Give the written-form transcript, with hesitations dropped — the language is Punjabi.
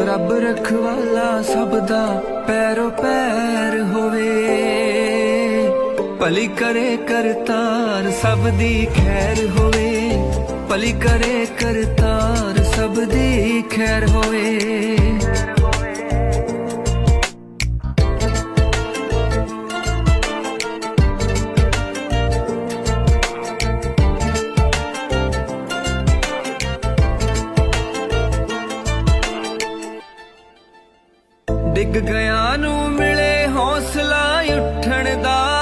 ਰੱਬ ਰਖਵਾਲਾ ਸਭ ਦਾ ਪੈਰੋ ਪੈਰ ਹੋਵੇ, ਭਲੀ ਕਰੇ ਕਰਤਾਰ ਸਭ ਦੀ ਖੈਰ ਹੋਵੇ, ਭਲੀ ਕਰੇ ਕਰਤਾਰ ਸਭ ਦੀ ਖੈਰ ਹੋਵੇ। ਡਿੱਗ ਗਿਆ ਨੂੰ ਮਿਲੇ ਹੌਸਲਾ ਉੱਠਣ ਦਾ,